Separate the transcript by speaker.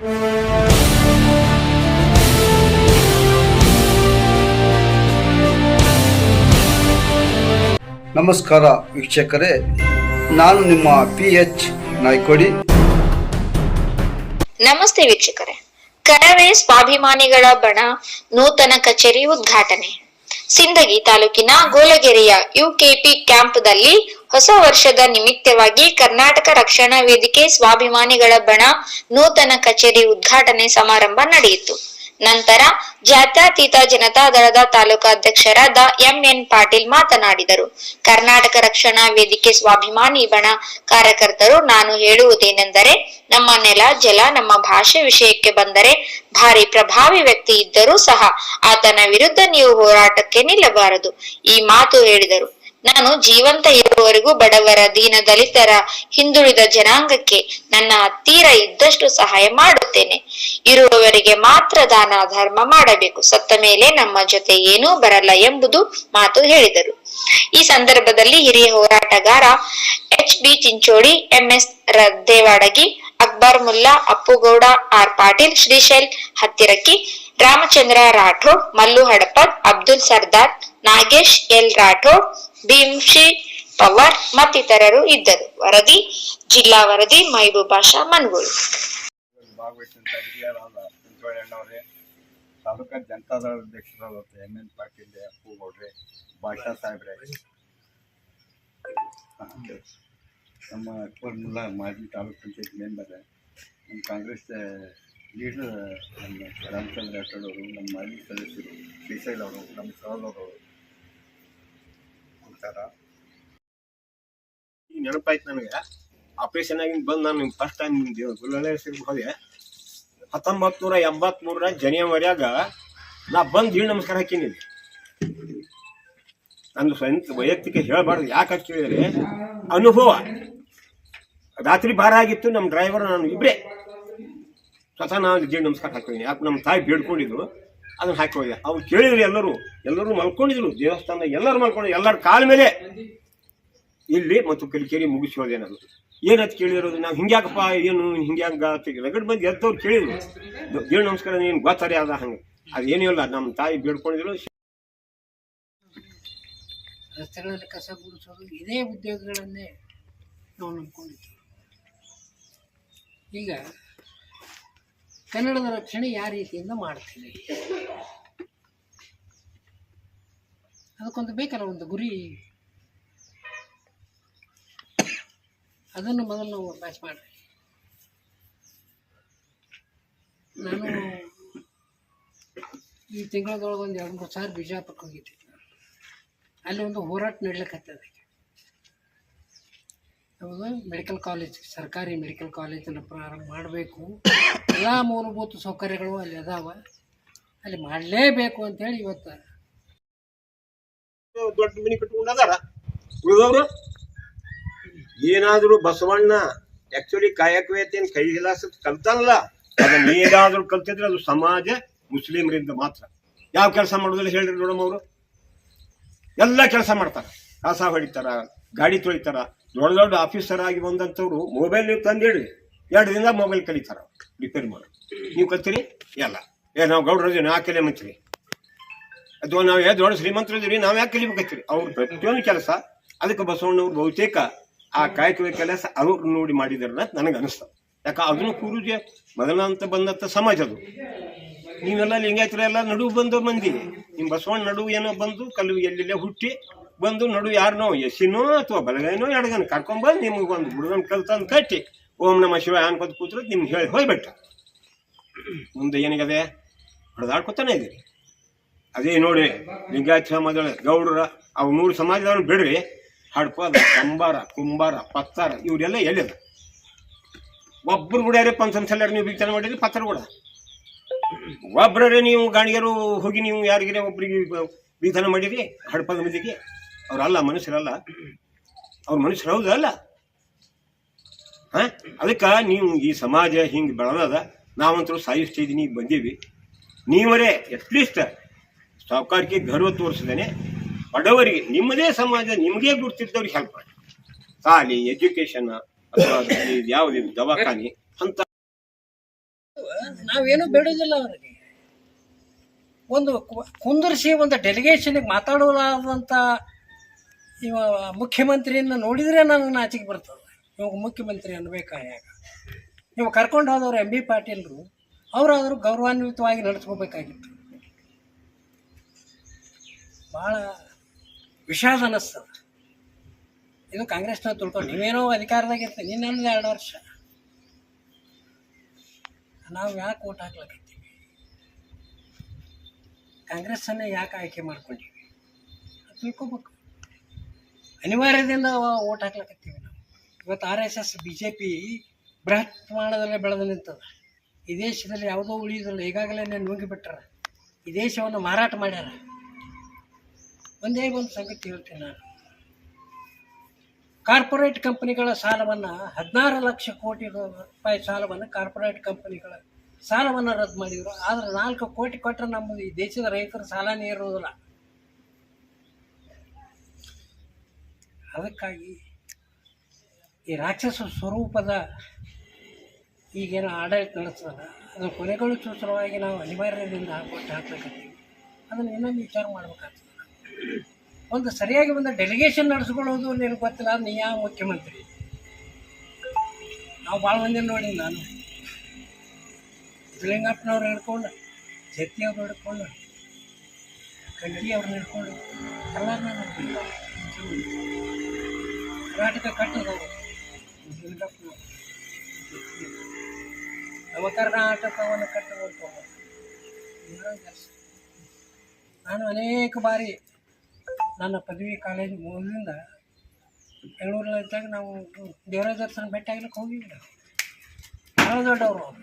Speaker 1: ನಮಸ್ಕಾರ ವೀಕ್ಷಕರೇ, ನಾನು ನಿಮ್ಮ PH ನಾಯ್ಕೋಡಿ.
Speaker 2: ನಮಸ್ತೆ ವೀಕ್ಷಕರೇ, ಕರವೇ ಸ್ವಾಭಿಮಾನಿಗಳ ಬಣ ನೂತನ ಕಚೇರಿ ಉದ್ಘಾಟನೆ. ಸಿಂದಗಿ ತಾಲೂಕಿನ ಗೋಲಗೆರೆಯ UKP ಕ್ಯಾಂಪ್ದಲ್ಲಿ ಹೊಸ ವರ್ಷದ ನಿಮಿತ್ತವಾಗಿ ಕರ್ನಾಟಕ ರಕ್ಷಣಾ ವೇದಿಕೆ ಸ್ವಾಭಿಮಾನಿಗಳ ಬಣ ನೂತನ ಕಚೇರಿ ಉದ್ಘಾಟನೆ ಸಮಾರಂಭ ನಡೆಯಿತು. ನಂತರ ಜಾತ್ಯತೀತ ಜನತಾದಳದ ತಾಲೂಕಾಧ್ಯಕ್ಷರಾದ MN ಪಾಟೀಲ್ ಮಾತನಾಡಿದರು. ಕರ್ನಾಟಕ ರಕ್ಷಣಾ ವೇದಿಕೆ ಸ್ವಾಭಿಮಾನಿ ಬಣ ಕಾರ್ಯಕರ್ತರು ನಾನು ಹೇಳುವುದೇನೆಂದರೆ, ನಮ್ಮ ನೆಲ ಜಲ ನಮ್ಮ ಭಾಷೆ ವಿಷಯಕ್ಕೆ ಬಂದರೆ ಭಾರಿ ಪ್ರಭಾವಿ ವ್ಯಕ್ತಿ ಇದ್ದರೂ ಸಹ ಆತನ ವಿರುದ್ಧ ನೀವು ಹೋರಾಟಕ್ಕೆ ನಿಲ್ಲಬಾರದು. ಈ ಮಾತು ಹೇಳಿದರು. ನಾನು ಜೀವಂತ ಇರುವವರೆಗೂ ಬಡವರ, ದೀನ ದಲಿತರ, ಹಿಂದುಳಿದ ಜನಾಂಗಕ್ಕೆ ನನ್ನ ಹತ್ತಿರ ಇದ್ದಷ್ಟು ಸಹಾಯ ಮಾಡುತ್ತೇನೆ. ಇರುವವರಿಗೆ ಮಾತ್ರ ದಾನ ಧರ್ಮ ಮಾಡಬೇಕು, ಸತ್ತ ಮೇಲೆ ನಮ್ಮ ಜೊತೆ ಏನೂ ಬರಲ್ಲ ಎಂಬುದು ಮಾತು ಹೇಳಿದರು. ಈ ಸಂದರ್ಭದಲ್ಲಿ ಹಿರಿಯ ಹೋರಾಟಗಾರ HB Chinchodi, MS ದೇವಾಡಗಿ, Akbar Mulla, Appugouda, R Patil, Shrishail ಹತ್ತಿರಕ್ಕಿ, Ramachandra Rathod, Mallu Hadapad, Abdul Sardar, Nagesh L Rathod, Bhimshi Pawar ಮತ್ತಿತರರು ಇದ್ದರು. ವರದಿ ಜಿಲ್ಲಾ ವರದಿ ಮೈಬೂಬಾಷಾ ಮನ್ಗೋಳು.
Speaker 3: ತಾಲೂಕಾ ಜನತಾದಳ ಅಧ್ಯಕ್ಷರಾದ MN ಪಾಟೀಲ್, ಅಪ್ಪುಗೌಡ್ರೆ, ಭಾಷಾ ಸಾಹೇಬ್ರೆ, ನಮ್ಮ ಅಕ್ಬರ್ ಮುಲ್ಲಾ ಮಾಜಿ ತಾಲೂಕ್ ಪಂಚಾಯತ್ ಮೆಂಬರ್, ನಮ್ಮ ಕಾಂಗ್ರೆಸ್ ಲೀಡರ್ ನಮ್ಮ ರಾಮಚಂದ್ರ ರಾಠೋಡ್ ಅವರು, ನಮ್ಮ ಮಾಜಿ ಸದಸ್ಯರು ಶ್ರೀಶೈಲ್ ಅವರು, ನಮ್ಮ ಸಹೋದರರು ಅಂತಾರ. ಈ ನೆನಪಾಯ್ತು ನನಗೆ. ಆಪರೇಷನ್ ಆಗಿ ಬಂದು ನಾನು ಫಸ್ಟ್ ಟೈಮ್ ಗುಲ್ಲೆ ಹೋದೆ 1983 ಜನವರಿಯಾಗ ನಾ ಬಂದು ಈಳು ನಮಸ್ಕಾರ ಹಾಕಿನಿ. ನಂದು ಸ್ವಂತ ವೈಯಕ್ತಿಕ ಹೇಳಬಾರ್ದು, ಯಾಕೆ ಕೇಳಿದರೆ ಅನುಭವ. ರಾತ್ರಿ ಭಾರ ಆಗಿತ್ತು, ನಮ್ಮ ಡ್ರೈವರ್ ನಾನು ಇಬ್ಬರೇ ಸ್ವತಃ ನಾನು ಜೀಳು ನಮಸ್ಕಾರ ಹಾಕಿದ್ದೀನಿ. ಯಾಕೆ ನಮ್ಮ ತಾಯಿ ಬೇಡ್ಕೊಂಡಿದ್ರು, ಅದನ್ನು ಹಾಕಿ ಹೋದೆ. ಅವ್ರು ಕೇಳಿದ್ರು, ಎಲ್ಲರೂ ಮಲ್ಕೊಂಡಿದ್ರು ದೇವಸ್ಥಾನ, ಎಲ್ಲರೂ ಮಲ್ಕೊಂಡಿದ್ರು. ಎಲ್ಲರ ಕಾಲ ಮೇಲೆ ಇಲ್ಲಿ ಮತ್ತು ಕಲಿಕೇರಿ ಮುಗಿಸಿ ಹೋದೆ. ನಾನು ಏನಂತ ಕೇಳಿರೋದು, ನಾವು ಹಿಂಗ್ಯಾಕಪ್ಪ, ಏನು ಹಿಂಗ್ಯಾಂಗ ರಗಡ್ ಮಂದಿ ಎದ್ದವ್ರು ಕೇಳಿದ್ರು, ಜೀಳು ನಮಸ್ಕಾರ ಏನು ಗೊತ್ತಾರೆ ಅದ ಹಂಗೆ. ಅದೇನೂ ಇಲ್ಲ, ನಮ್ಮ ತಾಯಿ ಬೇಡ್ಕೊಂಡಿದ್ರು.
Speaker 4: ರಸ್ತೆಗಳಲ್ಲಿ ಕಸ ಗುಡಿಸೋದು ಇದೇ ಉದ್ಯೋಗಗಳನ್ನೇ ನಾವು ನಂಬ್ಕೊಂಡಿದ್ದೀವಿ. ಈಗ ಕನ್ನಡದ ರಕ್ಷಣೆ ಯಾವ ರೀತಿಯಿಂದ ಮಾಡ್ತೀವಿ, ಅದಕ್ಕೊಂದು ಬೇಕಲ್ಲ ಒಂದು ಗುರಿ. ಅದನ್ನು ಮೊದಲು ನಾವು ಅಭ್ಯಾಸ ಮಾಡ್ರಿ. ನಾನು ಈ ತಿಂಗಳದೊಳಗೆ ಒಂದು 2-3 ಸಾರಿ ಬಿಜಾಪುರಕ್ಕೆ ಹೋಗಿದ್ದೆ. ಅಲ್ಲಿ ಒಂದು ಹೋರಾಟ ನಡೀಲಿಕ್ಕತ್ತದೆ. ನಮಗೆ ಮೆಡಿಕಲ್ ಕಾಲೇಜ್, ಸರ್ಕಾರಿ ಮೆಡಿಕಲ್ ಕಾಲೇಜನ್ನು ಪ್ರಾರಂಭ ಮಾಡಬೇಕು. ಎಲ್ಲ ಮೂಲಭೂತ ಸೌಕರ್ಯಗಳು ಅಲ್ಲಿ ಅದಾವ, ಅಲ್ಲಿ ಮಾಡಲೇಬೇಕು ಅಂತೇಳಿ ಇವತ್ತು
Speaker 5: ದೊಡ್ಡ ಮನೆ ಕಟ್ಕೊಂಡದಾರ. ಉಳಿದವರು ಏನಾದರೂ ಬಸವಣ್ಣ ಆಕ್ಚುಲಿ ಕಾಯಕವೇತೇನು ಕೈ ಹಿಲಾಸ ಕಲ್ತಾನಲ್ಲ, ಅದನ್ನ ಏನಾದರೂ ಕಲ್ತಿದ್ರೆ ಅದು ಸಮಾಜ ಮುಸ್ಲಿಮರಿಂದ ಮಾತ್ರ. ಯಾವ ಕೆಲಸ ಮಾಡೋದಿಲ್ಲ ಹೇಳ್ರಿ ನೋಡಮ್ಮ. ಅವರು ಎಲ್ಲ ಕೆಲಸ ಮಾಡ್ತಾರ, ಕಸ ಹೊಡಿತಾರ, ಗಾಡಿ ತೊಳಿತಾರ. ದೊಡ್ಡ ದೊಡ್ಡ ಆಫೀಸರ್ ಆಗಿ ಬಂದಂಥವ್ರು ಮೊಬೈಲ್ ನೀವು ತಂದು ಹೇಳ್ರಿ, 2 ದಿನದ ಮೊಬೈಲ್ ಕಲಿತಾರ, ರಿಪೇರಿ ಮಾಡಿ. ನೀವು ಕಲ್ತೀರಿ ಎಲ್ಲ. ನಾವು ಗೌಡ್ರದೀವಿ, ನಾ ಕಲೆ ಮಂತ್ರಿ ಅಥವಾ ನಾವು ದೊಡ್ಡ ಶ್ರೀಮಂತರಿದ್ದೀವಿ, ನಾವು ಯಾಕೆ ಕಲಿಬೇಕತ್ತೀರಿ? ಅವ್ರು ಪ್ರತಿಯೊಂದು ಕೆಲಸ ಅದಕ್ಕೆ ಬಸವಣ್ಣವ್ರು ಬಹುತೇಕ ಆ ಕಾಯಕವೇ ಕೆಲಸ ಅವ್ರು ನೋಡಿ ಮಾಡಿದಾರ ನನಗೆ ಅನಿಸ್ತದೆ. ಯಾಕೆ ಅದನ್ನು ಪೂರ್ವಜ ಮೊದಲಂತ ಬಂದಂಥ ಸಮಾಜ ಅದು. ನೀವೆಲ್ಲ ಲಿಂಗಾಯತರ ಎಲ್ಲ ನಡುವು ಬಂದೋ ಮಂದಿ, ನಿಮ್ಮ ಬಸವಣ್ಣ ನಡುವು ಏನೋ ಬಂದು ಕಲ್ಲು ಎಲ್ಲೆಲ್ಲೇ ಹುಟ್ಟಿ ಬಂದು ನಡು ಯಾರನೋ ಎಸ್ಸಿನೋ ಅಥವಾ ಬಲಗೈನೋ ಎಡಗನ ಕರ್ಕೊಂಡ್ಬಂದು ನಿಮ್ಗೆ ಒಂದು ಹುಡುಗನ ಕಲ್ತಂದು ಕಟ್ಟಿ ಓಂ ನಮ ಶಿವ ಅನ್ಕೋತ ಕೂತ್ರೆ ನಿಮ್ಗೆ ಹೇಳಿ ಹೋಗ್ಬಿಟ್ಟ. ಮುಂದೆ ಏನಿಗದೆ ಹೊಡೆದಾಡ್ಕೊತಾನೆ ಇದೀರಿ. ಅದೇ ನೋಡಿ ಲಿಂಗಾಯತ ಸಮಾಜ ಗೌಡ್ರ ಅವು 3 ಸಮಾಜದವ್ರನ್ನ ಬಿಡ್ರಿ, ಹಡ್ಪದ, ಕಂಬಾರ, ಕುಂಬಾರ, ಪತ್ತಾರ ಇವರೆಲ್ಲ ಎಲ್ಲಿದ? ಒಬ್ಬರು ಕೂಡ ಯಾರೇ ಪಂಚಮಸಲ್ಲಾರ ನೀವು ಬಿಗ್ತಾನೆ ಮಾಡಿರಿ, ಪತ್ತರ ಕೂಡ ಒಬ್ಬರೇ ನೀವು ಗಾಣಿಗರು ಹೋಗಿ ನೀವು ಯಾರಿಗೇ ಒಬ್ಬರಿಗೆ ಬೀತನ ಮಾಡಿರಿ ಹಡ್ಪದ ಮಂದಿಗೆ. ಅವ್ರಲ್ಲ ಮನುಷ್ಯರಲ್ಲ, ಅವ್ರ ಮನುಷ್ಯರು ಹೌದಲ್ಲ. ಅದಕ್ಕೆ ನೀವು ಈ ಸಮಾಜ ಹಿಂಗೆ ಬೆಳೆದದ. ನಾವಂತರೂ ಸಾಯು ಸ್ಟೇಜಿಗೆ ಬಂದೀವಿ. ನೀವರೇ ಅಟ್ಲೀಸ್ಟ್ ಸಾವುಕಾರಿಕೆ ಗರ್ವ ತೋರಿಸಿದೇನೆ ಬಡವರಿಗೆ, ನಿಮ್ಮದೇ ಸಮಾಜ ನಿಮಗೆ ಗುರ್ತಿದ್ದವ್ರಿಗೆ ಹೆಲ್ಪ್ ಮಾಡಿ. ಶಾಲೆ, ಎಜುಕೇಶನ್ ಅಥವಾ ಯಾವುದೇ ದವಾಖಾನೆ ಅಂತ
Speaker 4: ನಾವೇನು ಬೇಡೋದಿಲ್ಲ ಅವರಿಗೆ. ಒಂದು ಕುಂದರ್ಸಿ ಒಂದು ಡೆಲಿಗೇಷನ್ಗೆ ಮಾತಾಡೋಲಾದಂಥ ಇವ ಮುಖ್ಯಮಂತ್ರಿಯನ್ನು ನೋಡಿದರೆ ನನಗೆ ನಾಚಿಕೆ ಬರ್ತದೆ. ಇವಾಗ ಮುಖ್ಯಮಂತ್ರಿ ಅನ್ಬೇಕಾಗ ಇವಾಗ ಕರ್ಕೊಂಡು ಹೋದವ್ರು ಎಂ ಬಿ ಪಾಟೀಲ್ರು ಅವರಾದರೂ ಗೌರವಾನ್ವಿತವಾಗಿ ನಡೆಸ್ಕೋಬೇಕಾಗಿತ್ತು. ಭಾಳ ವಿಷಾದ ಅನ್ನಿಸ್ತದೆ. ಇದು ಕಾಂಗ್ರೆಸ್ನವ್ರು ತಿಳ್ಕೊಂಡು ನೀವೇನೋ ಅಧಿಕಾರದಾಗಿರ್ತೀವಿ, ಇನ್ನೊಂದು 2 ವರ್ಷ ನಾವು ಯಾಕೆ ಓಟ್ ಹಾಕ್ಲಕತ್ತೀವಿ, ಕಾಂಗ್ರೆಸ್ಸನ್ನೇ ಯಾಕೆ ಆಯ್ಕೆ ಮಾಡ್ಕೊಂಡಿವಿ ಅದು ತಿಳ್ಕೊಬೇಕು. ಅನಿವಾರ್ಯದಿಂದ ಓಟ್ ಹಾಕ್ಲಕತ್ತೀವಿ ನಾವು. ಇವತ್ತು RSS BJP ಬೃಹತ್ ಪ್ರಮಾಣದಲ್ಲಿ ಬೆಳೆದು ನಿಂತದ. ಈ ದೇಶದಲ್ಲಿ ಯಾವುದೋ ಉಳಿಯೋದಿಲ್ಲ, ಈಗಾಗಲೇ ನುಂಗಿಬಿಟ್ರ, ಈ ದೇಶವನ್ನು ಮಾರಾಟ ಮಾಡ್ಯಾರ. ಒಂದೇ ಒಂದು ಸಂಗತಿ ಹೇಳ್ತೀನಿ ನಾನು, ಕಾರ್ಪೊರೇಟ್ ಕಂಪನಿಗಳ ಸಾಲವನ್ನು 16 ಲಕ್ಷ ಕೋಟಿ ರೂಪಾಯಿ ಸಾಲವನ್ನು ಕಾರ್ಪೊರೇಟ್ ಕಂಪನಿಗಳ ಸಾಲವನ್ನು ರದ್ದು ಮಾಡಿದರು. ಆದರೆ 4 ಕೋಟಿ ಕೊಟ್ಟರೆ ನಮ್ಮ ಈ ದೇಶದ ರೈತರ ಸಾಲನೇ ಇರುವುದಿಲ್ಲ. ಅದಕ್ಕಾಗಿ ಈ ರಾಕ್ಷಸ ಸ್ವರೂಪದ ಈಗೇನು ಆಡಳಿತ ನಡೆಸ್ತದಲ್ಲ ಅದನ್ನು ಕೊನೆಗೊಳಿಸುವ ಸಲುವಾಗಿ ನಾವು ಅನಿವಾರ್ಯದಿಂದ ಹಾಕಬೇಕಂತೀವಿ. ಅದನ್ನು ಇನ್ನೊಂದು ವಿಚಾರ ಮಾಡ್ಬೇಕಾಗ್ತದೆ. ಒಂದು ಸರಿಯಾಗಿ ಒಂದು ಡೆಲಿಗೇಷನ್ ನಡೆಸ್ಕೊಳ್ಳೋದು ನಿನಗೆ ಗೊತ್ತಿಲ್ಲ, ನೀ ಯಾವ ಮುಖ್ಯಮಂತ್ರಿ? ನಾವು ಭಾಳ ಮಂದಿ ನೋಡಿ, ನಾನು ಸಿದ್ದಲಿಂಗಪ್ಪನವ್ರು ಹಿಡ್ಕೊಂಡು, ಜತ್ತಿಯವ್ರು ಹಿಡ್ಕೊಂಡು, ಕಡ್ಡಿಯವ್ರನ್ನ ಹಿಡ್ಕೊಂಡು ಎಲ್ಲರನ್ನ ನೋಡ್ತೀವಿ. ಕರ್ನಾಟಕ ಕಟ್ಟದವರು ಸಿದ್ದಲಿಂಗಪ್ಪನವರು, ನಮ್ಮ ಕರ್ನಾಟಕವನ್ನು ಕಟ್ಟುವಂಥ ನಾನು ಅನೇಕ ಬಾರಿ ನನ್ನ ಪದವಿ ಕಾಲೇಜ್ ಮೂಲದಿಂದ ಬೆಂಗಳೂರಲ್ಲಿದ್ದಾಗ ನಾವು ದೇವರಾಜ ದರ್ಶನ ಭೇಟಿ ಆಗ್ಲಿಕ್ಕೆ ಹೋಗಿದ್ವಿ. ಭಾಳ ದೊಡ್ಡವರು ಅವರು.